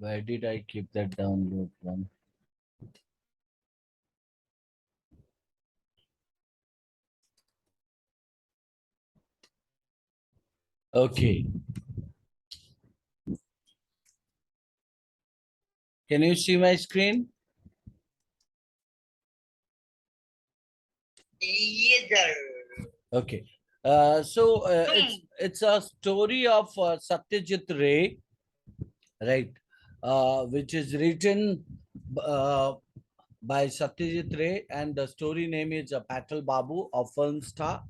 Where did I keep that download one? Okay. Can you see my screen? Yes, sir. Okay. It's a story of Satyajit Ray, right? Which is written uh, by Satyajit Ray, and the story name is Patol Babu, a film star.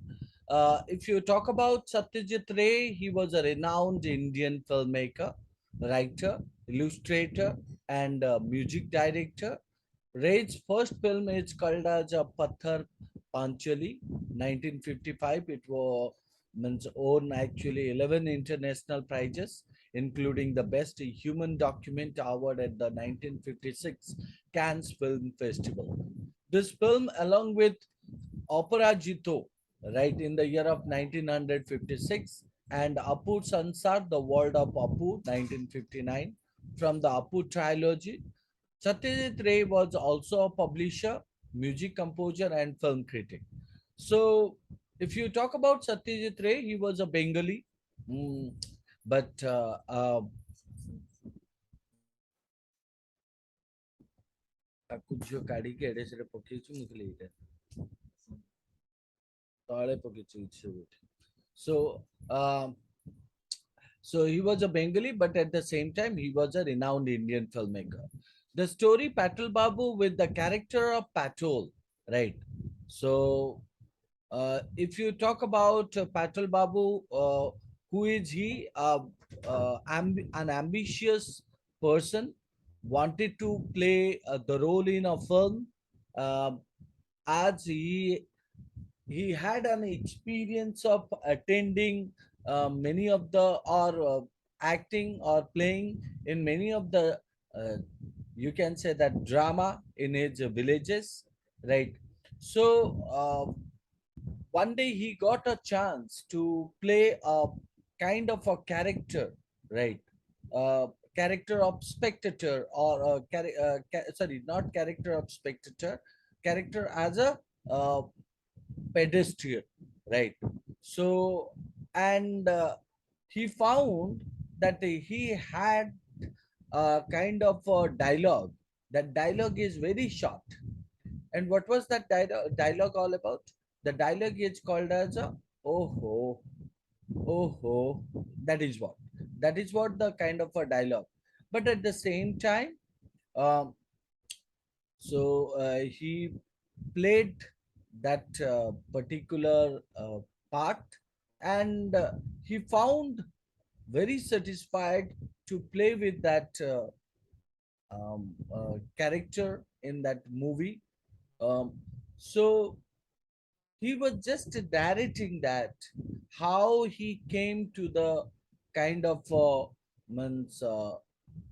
If you talk about Satyajit Ray, he was a renowned Indian filmmaker, writer, illustrator, and music director. Ray's first film is called as Pathar Panchali, 1955. It was means won actually 11 international prizes, including the Best Human Document Award at the 1956 Cannes Film Festival. This film, along with Operajito, right, in the year of 1956, and Apu Sansar, The World of Apu, 1959, from the Apu trilogy. Satyajit Ray was also a publisher, music composer, and film critic. So, if you talk about Satyajit Ray, he was a Bengali, mm, but ତାକୁ ଝିଅ କାଢିକି ଏଡେ ସେଡେ ପକେଇଛୁ ମୁଁ କହିଲି ଏଇଟା ତଳେ ପକେଇଛୁ କିଛି ସବୁ ଏଠି। So, um, so he was a Bengali, but at the same time, he was a renowned Indian filmmaker. The story Patul Babu with the character of Patol, right? So, if you talk about Patul Babu, who is he? An ambitious person, wanted to play the role in a film, um, as he had an experience of attending many of the or acting or playing in many of the uh, you can say that drama in his villages, right? So one day he got a chance to play a kind of a character, right? Character of spectator, or sorry, not character of spectator, character as a uh, pedestrian, right? So, and he found that he had a kind of a dialogue. That dialogue is very short. And what was that dialogue all about? The dialogue is called as a oh ho, oh ho. That is what. That is what the kind of a dialogue. But at the same time, um, he played that particular part, and he found very satisfied to play with that character in that movie. Um, so he was just narrating that how he came to the kind of means,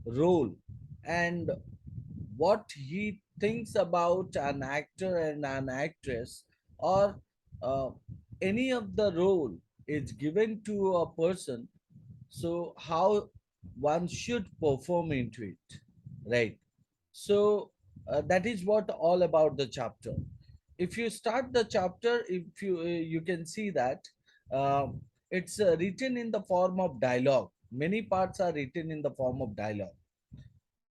role, and what he thinks about an actor and an actress, or uh, any of the role is given to a person, so how one should perform into it, right? So that is what all about the chapter. If you start the chapter, if you can see that it's written in the form of dialogue. Many parts are written in the form of dialogue.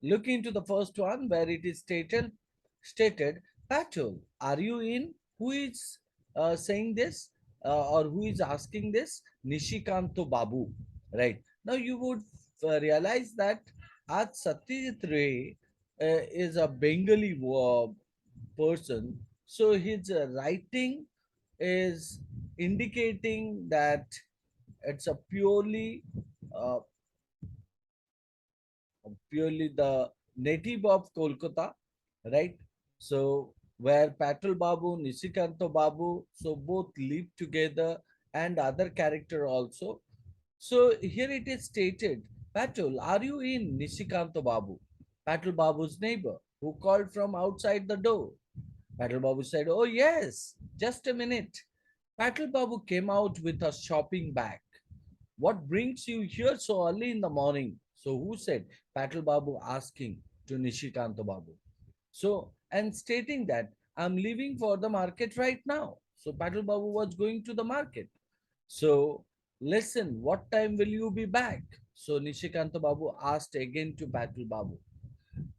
Look into the first one where it is stated, Patul, are you in? Who is saying this, or who is asking this? Nishikanto Babu. Right. Now you would realize that Aj Satyajit Ray is a Bengali person. So his writing is indicating that it's a uh, purely the native of Kolkata, right? So where Patul Babu, Nisikanto Babu, so both live together, and other character also. So here it is stated, Patul, are you in? Nisikanto Babu, Patul Babu's neighbor, who called from outside the door. Patul Babu said, oh yes, just a minute. Patul Babu came out with a shopping bag. What brings you here so early in the morning? So who said? Patal Babu asking to Nishikanta Babu. So, and stating that I'm leaving for the market right now. So Patal Babu was going to the market. So listen, what time will you be back? So Nishikanta Babu asked again to Patal Babu.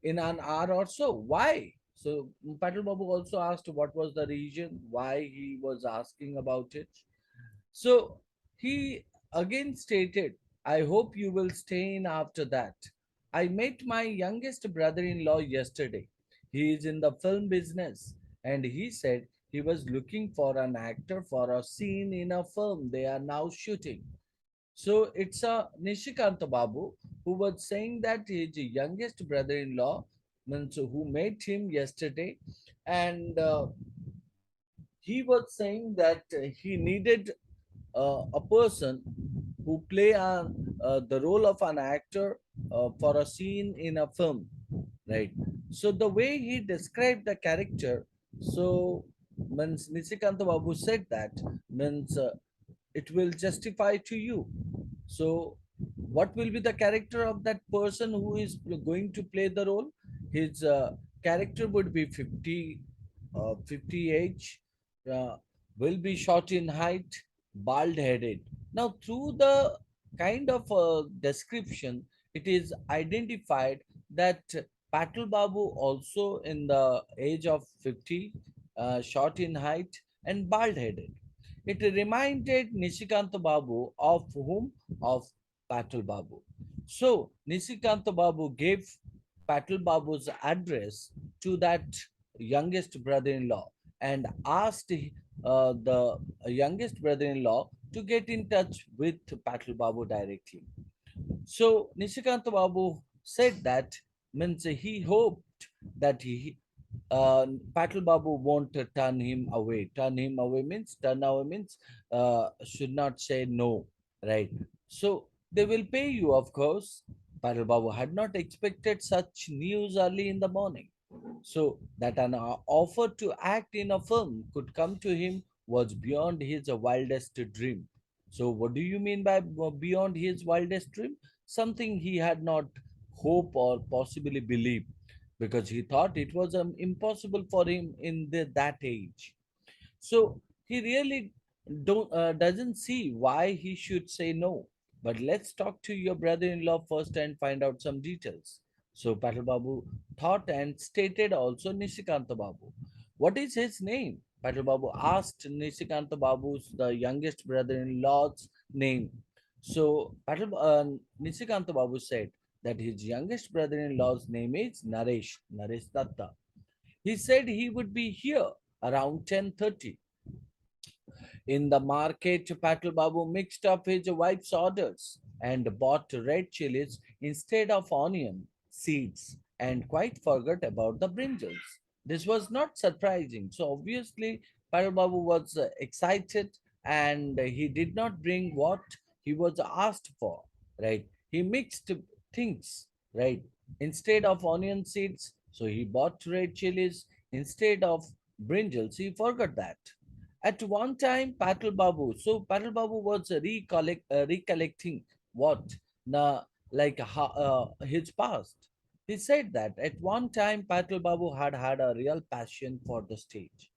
In an hour or so. Why? So Patal Babu also asked what was the reason why he was asking about it. So he again stated, I hope you will stay in after that. I met my youngest brother in law yesterday. He is in the film business and he said he was looking for an actor for a scene in a film they are now shooting. So it's a Nishikanta Babu who was saying that his youngest brother-in-law, means who met him yesterday, and he was saying that he needed a person who play the role of an actor for a scene in a film, right? So the way he described the character, so means Nishikanta Babu said that means it will justify to you. So, what will be the character of that person who is going to play the role? His character would be 50 age, uh, will be short in height, bald headed. Now, through the kind of description, it is identified that Patul Babu also in the age of 50, short in height, and bald headed. It reminded Nishikanta Babu of whom? Of Patul Babu. So Nishikanta Babu gave Patul Babu's address to that youngest brother-in-law and asked the youngest brother-in-law to get in touch with Patul Babu directly. So Nishikanta Babu said that means he hoped that Patil Babu won't turn him away. Turn away means should not say no, right? So they will pay you, of course. Patil Babu had not expected such news early in the morning. So that an offer to act in a film could come to him was beyond his wildest dream. So what do you mean by beyond his wildest dream? Something he had not hope or possibly believed because he thought it was impossible for him in that age. So he really don't doesn't see why he should say no. But let's talk to your brother-in-law first and find out some details. So Patal Babu thought and stated also Nishikanta Babu. What is his name? Patal Babu asked Nishikanta Babu's the youngest brother-in-law's name. So Nishikanta Babu said that his youngest brother-in-law's name is Naresh Datta. He said he would be here around 10:30. In the market, Patel Babu mixed up his wife's orders and bought red chilies instead of onion seeds and quite forgot about the brinjals. This was not surprising. So obviously, Patel Babu was excited and he did not bring what he was asked for, right? He mixed things, right? Instead of onion seeds, so he bought red chilies. Instead of brinjals, he forgot that. At one time, Patal Babu was recollecting what na, like his past. He said that at one time, Patal Babu had had a real passion for the stage.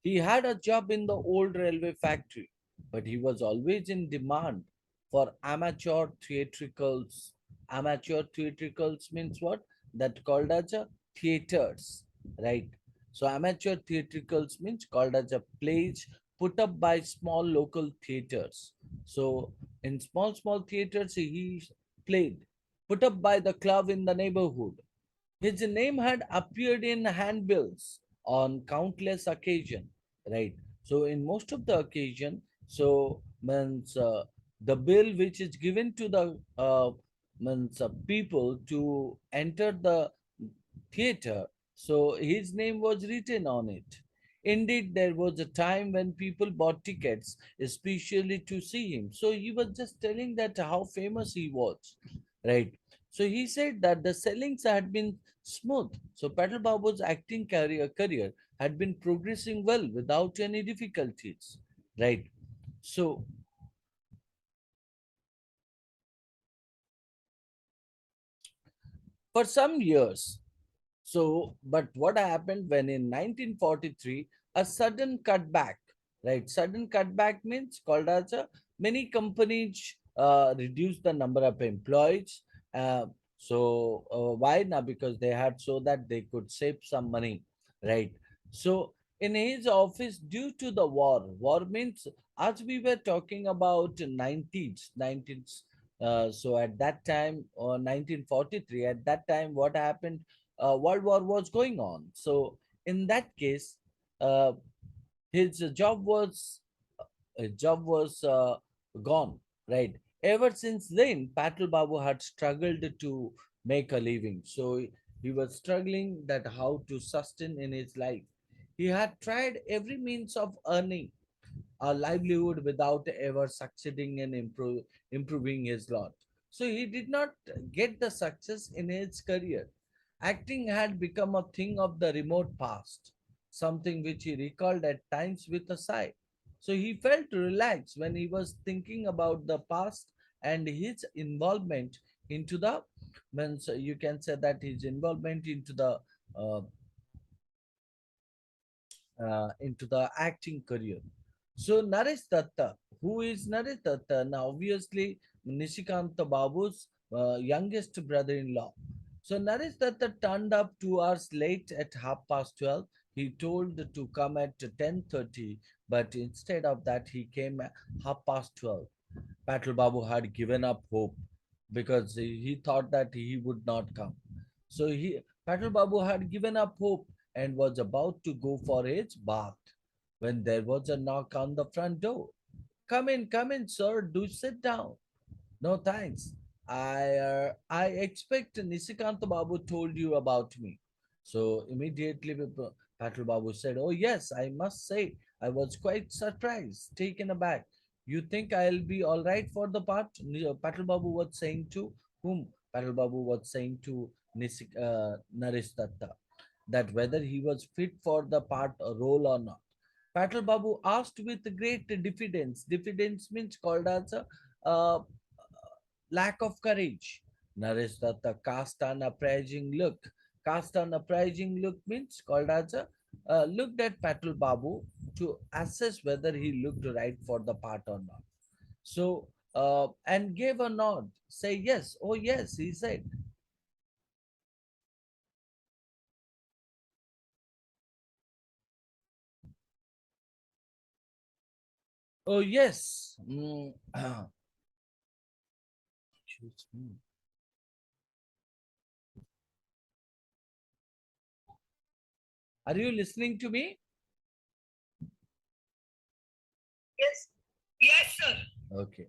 He had a job in the old railway factory, but he was always in demand for amateur theatricals. Amateur theatricals means what? That called as a theaters, right? So amateur theatricals means called as a plays put up by small local theaters. So in small theaters he played, put up by the club in the neighborhood. His name had appeared in handbills on countless occasions, right? So in most of the occasion, so means the bill which is given to the people to enter the theater, so his name was written on it. Indeed, there was a time when people bought tickets, especially to see him. So he was just telling that how famous he was, right? So he said that the sellings had been smooth. So Patel Babu's acting career had been progressing well without any difficulties, right? So for some years. So, but what happened when in 1943, a sudden cutback, right? Sudden cutback means called as a many companies reduced the number of employees. Uh, why now? Because they had so that they could save some money, right? So in his office, due to the war means as we were talking about 19th. So at that time, 1943, at that time, what happened? World War was going on. So in that case, uh, his job was gone. Right. Ever since then, Patel Babu had struggled to make a living. So he was struggling that how to sustain in his life. He had tried every means of earning a livelihood without ever succeeding in improving his lot. So he did not get the success in his career. Acting had become a thing of the remote past, something which he recalled at times with a sigh. So he felt relaxed when he was thinking about the past and his involvement into the means you can say that his involvement uh, into the acting career. So Naresh Datta, who is Naresh Datta? Now obviously Nishikanta Babu's youngest brother-in-law. So Naresh Datta turned up 2 hours late at 12:30. He told to come at 10:30, but instead of that, he came at 12:30. Patel Babu had given up hope because he thought that he would not come. So Patel Babu had given up hope and was about to go for his bath when there was a knock on the front door. Come in, sir. Do sit down. No thanks. I expect Nisikanta Babu told you about me. So immediately Patel Babu said, "Oh yes, I must say I was quite surprised, taken aback. You think I'll be all right for the part?" Patel Babu was saying to whom? Patel Babu was saying to Naresh Datta that whether he was fit for the part or role or not. Patel Babu asked with great diffidence. Diffidence means called as a uh, lack of courage. Naresh Datta cast an appraising look. Cast an appraising look means called as a looked at Patel Babu to assess whether he looked right for the part or not. So and gave a nod. Say yes. Oh yes, he said. Oh yes. Excuse me. Are you listening to me? Yes. Yes, sir. Okay.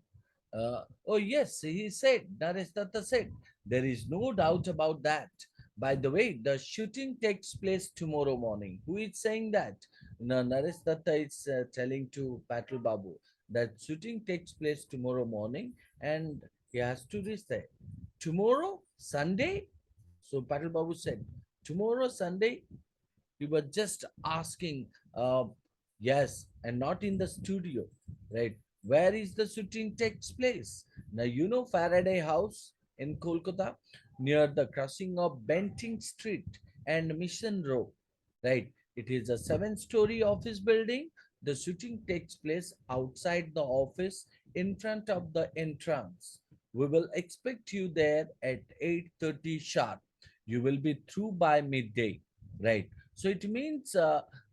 Oh, yes, he said, Naresh Datta said, there is no doubt about that. By the way, the shooting takes place tomorrow morning. Who is saying that? No, Naresh Datta is telling to Patul Babu that shooting takes place tomorrow morning and he has to reach there. Tomorrow, Sunday? So Patul Babu said, tomorrow, Sunday? We were just asking, yes, and not in the studio, right? Where is the shooting takes place? Now, you know Faraday House in Kolkata, near the crossing of Benting Street and Mission Road, right? It is a seven-story office building. The shooting takes place outside the office in front of the entrance. We will expect you there at 8:30 sharp. You will be through by midday, right? So it means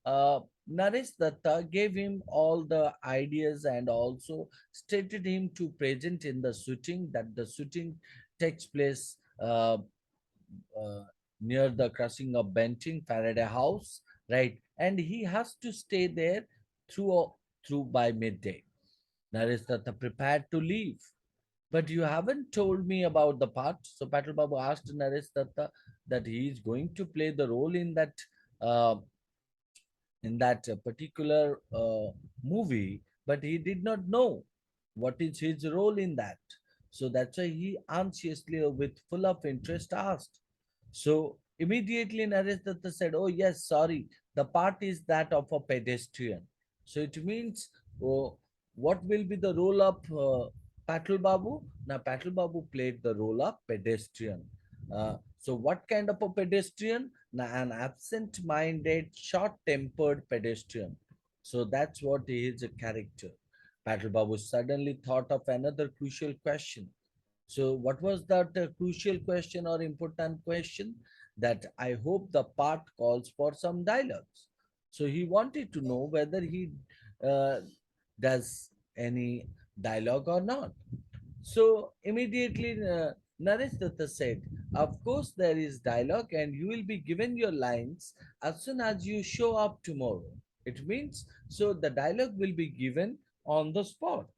Naresh Datta gave him all the ideas and also stated him to present in the shooting that the shooting takes place uh, near the crossing of Benting Faraday House, right? And he has to stay there through through by midday. Naresh Datta prepared to leave. But you haven't told me about the part. So Patel Babu asked Naresh Datta that he is going to play the role uh, in that particular movie, but he did not know what is his role in that. So that's why he anxiously, with full of interest, asked. So immediately Naresh Datta said, "Oh yes, sorry, the part is that of a pedestrian." So it means, oh, what will be the role of Patul Babu? Now Patul Babu played the role of pedestrian. So, what kind of a pedestrian? An absent minded, short tempered pedestrian. So, that's what is a character. Patel Babu suddenly thought of another crucial question. So, what was that crucial question or important question? That I hope the part calls for some dialogues. So, he wanted to know whether he uh, does any dialogue or not. So immediately Naresh Datta said, of course there is dialogue and you will be given your lines as soon as you show up tomorrow. It means, so the dialogue will be given on the spot,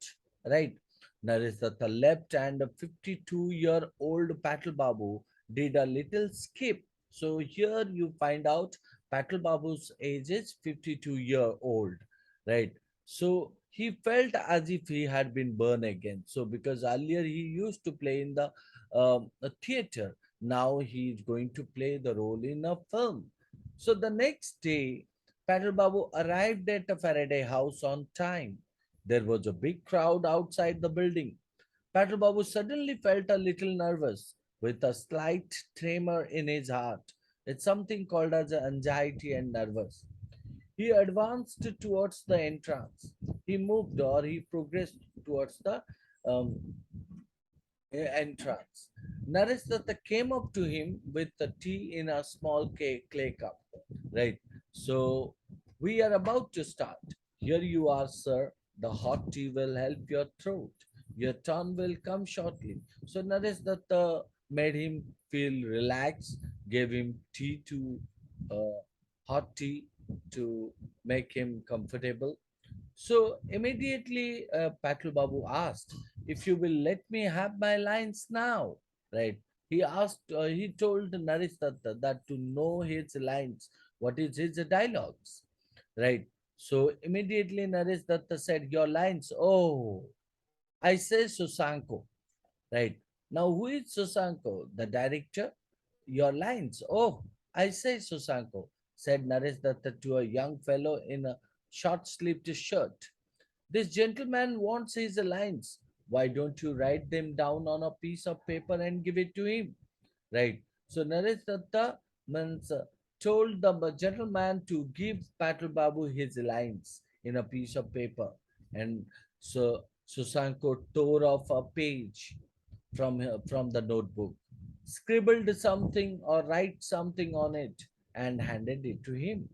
right? Naresh Datta left and a 52-year-old Patel Babu did a little skip. So here you find out Patel Babu's age is 52-year-old, right? So he felt as if he had been born again. So because earlier he used to play in the a theater, now he is going to play the role in a film. So the next day, Patel Babu arrived at a Faraday house on time. There was a big crowd outside the building. Patel Babu suddenly felt a little nervous, with a slight tremor in his heart. It's something called as anxiety and nervous. He advanced towards the entrance. He moved or he progressed towards the um, entrance. Naresh Datta came up to him with the tea in a small clay cup. Right. So we are about to start. Here you are, sir. The hot tea will help your throat. Your turn will come shortly. So Naresh Datta made him feel relaxed, gave him tea to hot tea to make him comfortable. So immediately, Patul Babu asked, "If you will let me have my lines now," right? He asked, he told Naresh Datta that to know his lines, what is his dialogues, right? So immediately Naresh Datta said, "Your lines, oh, I say Susanko." Right. Now, who is Susanko? The director? Your lines. Oh, I say Susanko, said Naresh Datta to a young fellow in a short sleeved shirt. This gentleman wants his lines. Why don't you write them down on a piece of paper and give it to him? Right. So Naresh Datta means, told the gentleman to give Patel Babu his lines in a piece of paper. And so Susanko tore off a page from the notebook, scribbled something or write something on it, and handed it to him.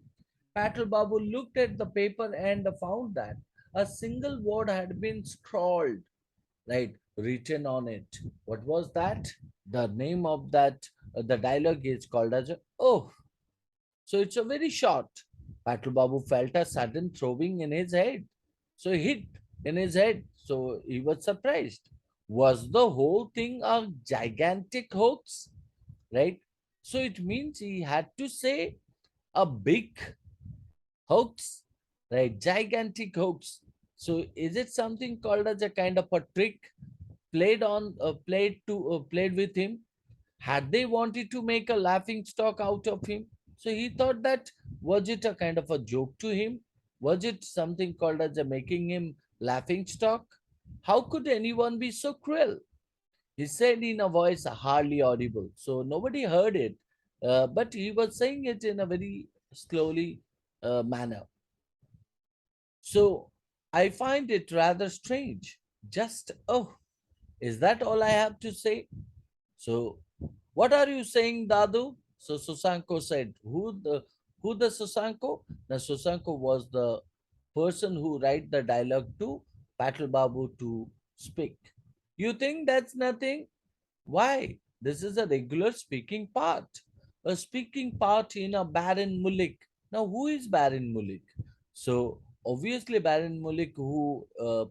Patel Babu looked at the paper and found that a single word had been scrawled, right, written on it. What was that? The name of that, the dialogue is called as, oh. So it's a very short. Patel Babu felt a sudden throbbing in his head. So he hit in his head. So he was surprised. Was the whole thing a gigantic hoax? Right? So it means he had to say a big hoax, right? Gigantic hoax. So is it something called as a kind of a trick played with him? Had they wanted to make a laughing stock out of him? So he thought that, was it a kind of a joke to him? Was it something called as a making him laughing stock? How could anyone be so cruel? He said in a voice hardly audible, so nobody heard it. But he was saying it in a very slowly manner. So I find it rather strange. Just, oh, is that all I have to say? So, what are you saying, Dadu? So Susanko said, who the Susanko? The Susanko was the person who write the dialogue to Patel Babu to speak. You think that's nothing? Why? This is a regular speaking part. A speaking part in a Baron Mulik. Now, who is Baron Mulik? So, obviously, Baron Mulik who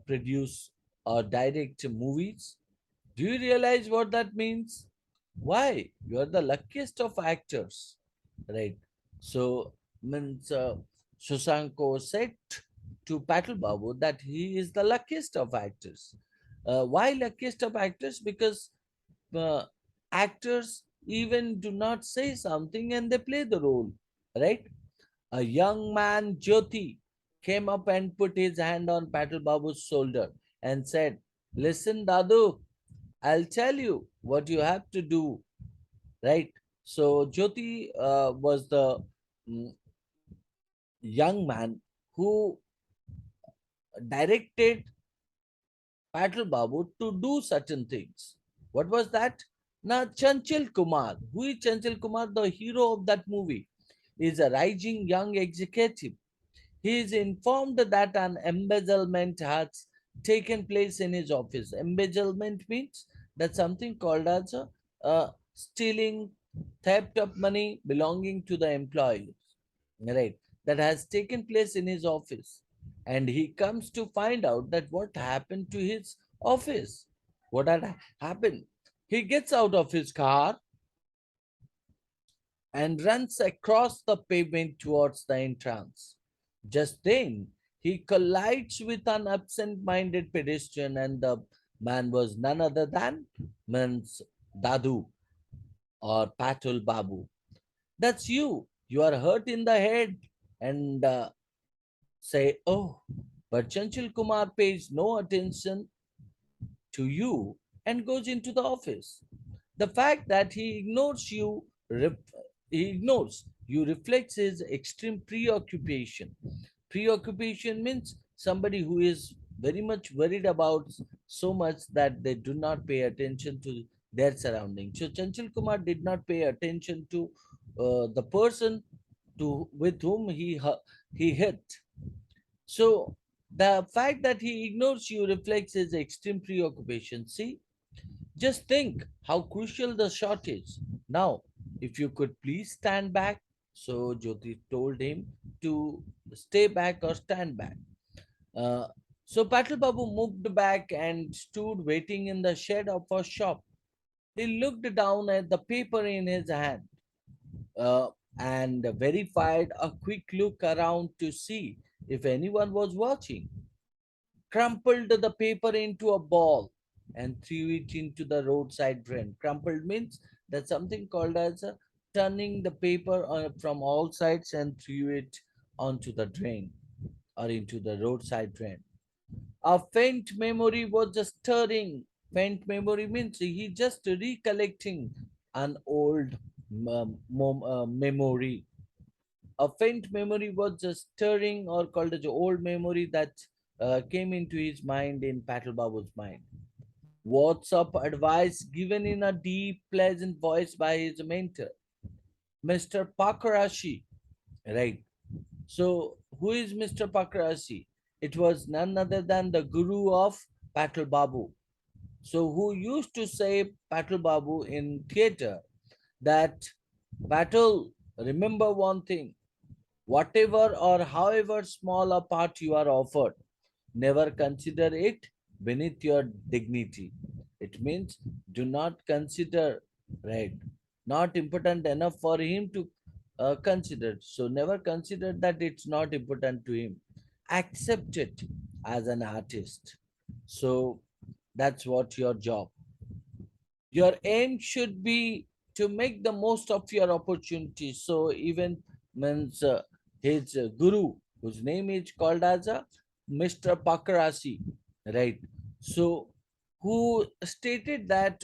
produce or direct movies. Do you realize what that means? Why? You are the luckiest of actors, right? So, means Susanko said to Patel Babu that he is the luckiest of actors. Why luckiest of actors? Because uh, actors even do not say something and they play the role, right? A young man, Jyoti, came up and put his hand on Patel Babu's shoulder and said, "Listen, Dadu, I'll tell you what you have to do, right? So Jyoti was the mm, young man who directed Patel Babu to do certain things. What was that? Now, Chanchal Kumar, who is Chanchal Kumar, the hero of that movie, is a rising young executive. He is informed that an embezzlement has taken place in his office. Embezzlement means that something called as stealing, theft of money belonging to the employees, right? That has taken place in his office, and he comes to find out that what happened to his office. What had happened? He gets out of his car and runs across the pavement towards the entrance. Just then, he collides with an absent minded pedestrian, and the man was none other than Mans Dadu or Patol Babu. That's you. You are hurt in the head. And say, oh, but Chanchal Kumar pays no attention to you and goes into the office. The fact that he ignores you reflects his extreme preoccupation. Preoccupation means somebody who is very much worried about so much that they do not pay attention to their surroundings. So Chanchal Kumar did not pay attention to the person to with whom he hit. So the fact that he ignores you reflects his extreme preoccupation. See, just think how crucial the shot is. Now, if you could please stand back. So Jyoti told him to stay back or stand back. Uh, so Patel Babu moved back and stood waiting in the shed of a shop. He looked down at the paper in his hand uh, and verified a quick look around to see if anyone was watching, crumpled the paper into a ball and threw it into the roadside drain. Crumpled means that's something called as turning the paper from all sides and threw it onto the drain or into the roadside drain. A faint memory was just stirring. Faint memory means he just recollecting an old memory. A faint memory was just stirring or called as old memory that came into his mind in Patel Babu's mind. What's up advice given in a deep, pleasant voice by his mentor, Mr. Pakarashi, right? So, who is Mr. Pakarashi? It was none other than the guru of Patel Babu. So, who used to say Patel Babu in theater that Patel, remember one thing, whatever or however small a part you are offered, never consider it beneath your dignity. It means do not consider, right? Not important enough for him to consider. So never consider that it's not important to him. Accept it as an artist. So that's what your job. Your aim should be to make the most of your opportunities. So even means his guru, whose name is called as Mr. Pakarasi, right? So who stated that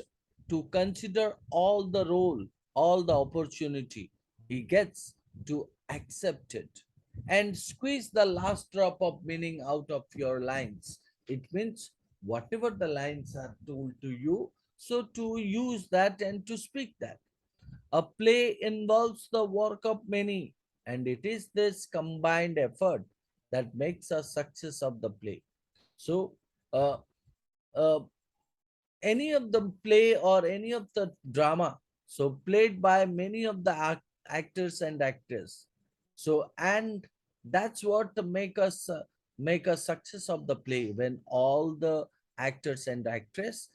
to consider all the role, all the opportunity he gets, to accept it and squeeze the last drop of meaning out of your lines. It means whatever the lines are told to you, so to use that and to speak that. A play involves the work of many, and it is this combined effort that makes a success of the play. So, uh, uh, any of the play or any of the drama, so played by many of the actors and actors. So, and that's what to make a success of the play when all the actors and actress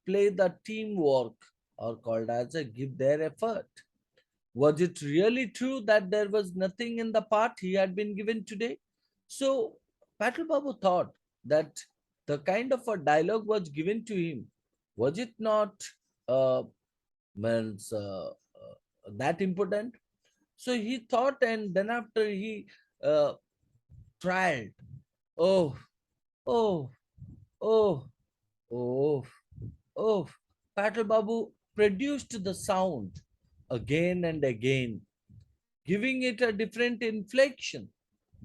play the teamwork or called as a give their effort. Was it really true that there was nothing in the part he had been given today? So Patel Babu thought that the kind of a dialogue was given to him. Was it not uh, means, that important? So he thought, and then after he uh, tried. Oh, oh, oh, oh, oh. Patel Babu produced the sound. again and again, giving it a different inflection.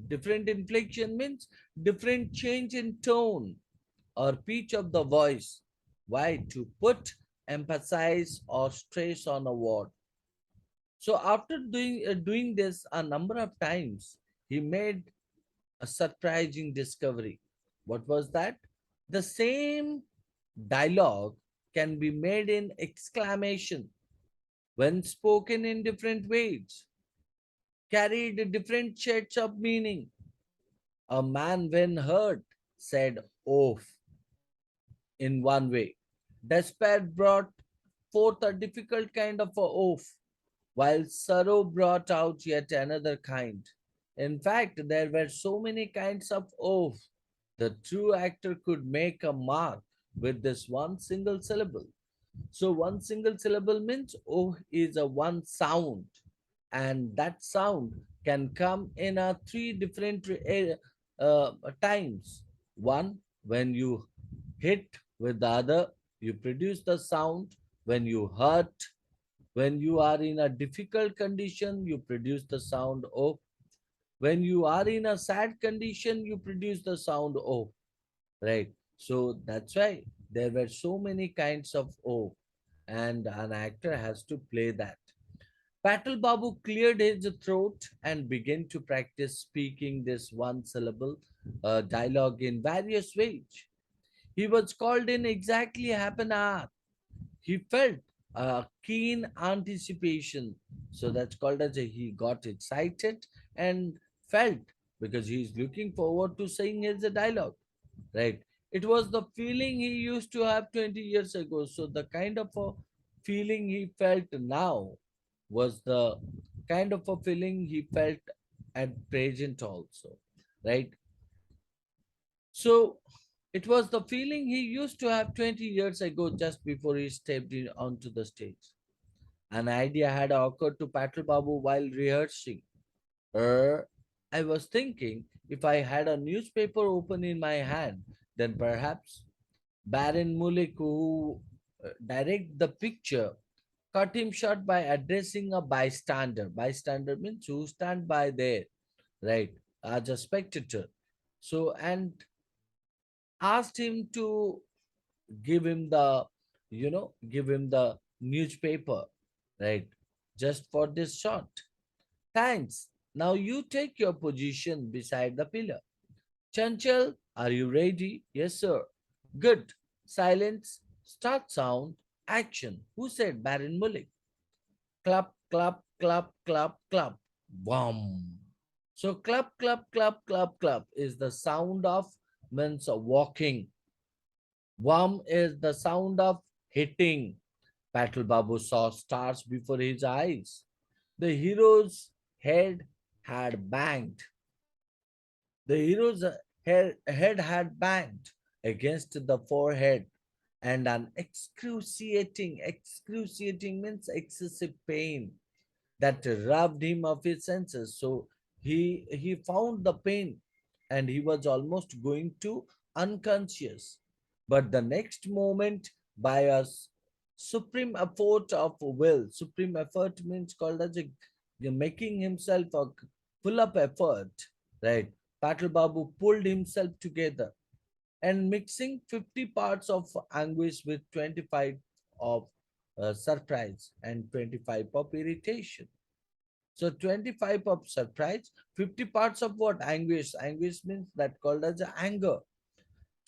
Different inflection means different change in tone or pitch of the voice. Why? To put emphasize or stress on a word. So after doing this a number of times, he made a surprising discovery. What was that? The same dialogue can be made in exclamation when spoken in different ways, carried different shades of meaning. A man, when hurt, said oaf in one way. Despair brought forth a difficult kind of a oaf, while sorrow brought out yet another kind. In fact, there were so many kinds of oaf. The true actor could make a mark with this one single syllable. So one single syllable means oh is a one sound, and that sound can come in a three different times. One, when you hit with the other, you produce the sound. When you hurt, when you are in a difficult condition, you produce the sound oh. When you are in a sad condition, you produce the sound oh. Right. So that's why there were so many kinds of oh, and an actor has to play that. Patel Babu cleared his throat and began to practice speaking this one syllable dialogue in various ways. He was called in exactly half an hour. He felt a keen anticipation. So that's called as a, he got excited and felt because he's looking forward to saying his dialogue, right? It was the feeling he used to have 20 years ago. So the kind of a feeling he felt now was the kind of a feeling he felt at present also, right? So it was the feeling he used to have 20 years ago just before he stepped in onto the stage. An idea had occurred to Patel Babu while rehearsing. Er, I was thinking if I had a newspaper open in my hand, then perhaps Baron Mulik, who direct the picture, cut him short by addressing a bystander. Bystander means who stand by there, right, as a spectator. So, and asked him to give him the, give him the newspaper, right, just for this shot. Thanks. Now you take your position beside the pillar. Chanchal, are you ready? Yes, sir. Good. Silence. Start sound. Action. Who said Baron Mullik? Clap, clap, clap, clap, clap. Boom. So clap, clap, clap, clap, clap is the sound of means of walking. Wham is the sound of hitting. Patel Babu saw stars before his eyes. The hero's head had banged. The hero's head had banged against the forehead, and an excruciating means excessive pain that robbed him of his senses. So he found the pain and he was almost going to unconscious. But the next moment, by a supreme effort of will, supreme effort means called as a making himself a full up effort, right? Patel Babu pulled himself together and mixing 50 parts of anguish with 25 of surprise and 25 of irritation. So 25 of surprise, 50 parts of what? Anguish. Anguish means that called as anger.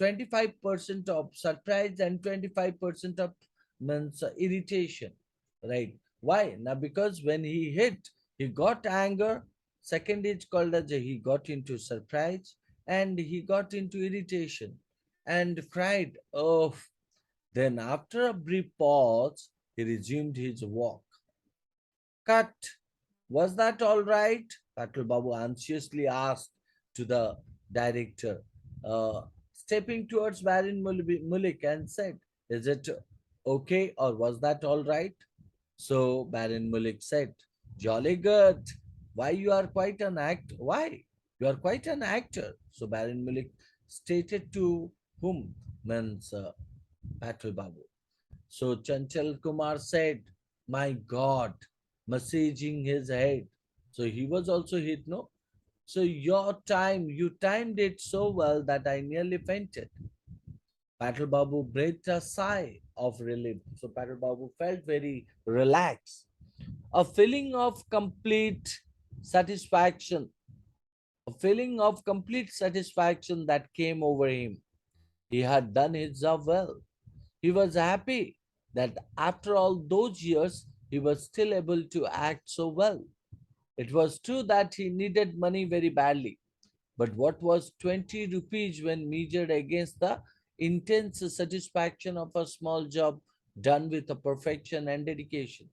25% of surprise and 25% of means irritation. Right? Why? Now because when he hit, he got anger. Second is called as he got into surprise and he got into irritation and cried. Oh, then after a brief pause, he resumed his walk. Cut. Was that all right? Patul Babu anxiously asked to the director, stepping towards Baron Mulik and said, is it okay or was that all right? So Baron Mulik said, jolly good. Why you are quite an act? Why? You are quite an actor. So Baron Mulik stated to whom? Means Patul Babu. So Chanchal Kumar said, my God, massaging his head. So he was also hit, no? So you timed it so well that I nearly fainted. Patal Babu breathed a sigh of relief. So Patal Babu felt very relaxed. A feeling of complete satisfaction, a feeling of complete satisfaction that came over him. He had done his job well. He was happy that after all those years, he was still able to act so well. It was true that he needed money very badly, but what was 20 rupees when measured against the intense satisfaction of a small job done with a perfection and dedication?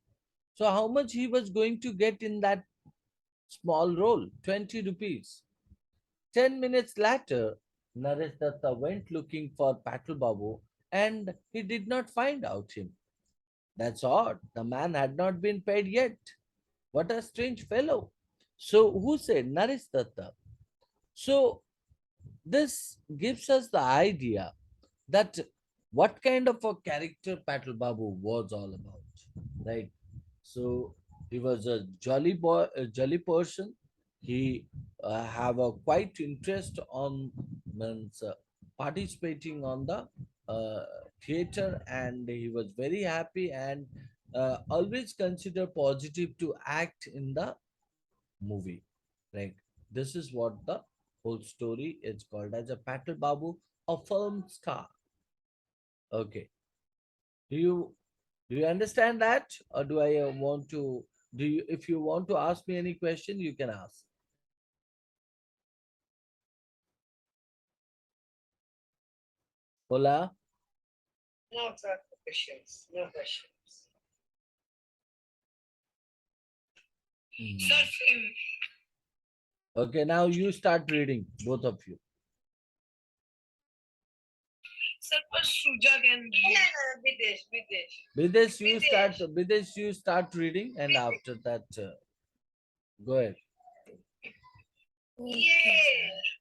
So, how much he was going to get in that small role? 20 rupees. 10 minutes later, Naresh Datta went looking for Patal Babu and he did not find out him. That's odd. The man had not been paid yet. What a strange fellow. So, who said Naresh Datta? So, this gives us the idea that what kind of a character Patal Babu was all about, right? So he was a jolly boy, a jolly person. He have a quite interest on means, participating on the uh, theater, and he was very happy and always consider positive to act in the movie, right? This is what the whole story is called as a Patal Babu, a film star. Okay. Do you do you understand that, or do I want to? Do you? If you want to ask me any question, you can ask. Hola. No, sir, questions. No questions. Mhm. Sir, same. Okay. Now you start reading, both of you. Sir, पर Shuja can read. No, no, Videsh, Videsh. Bidesh, you start. Videsh. Bidesh, you start reading, and Videsh. after that, go ahead. Yeah.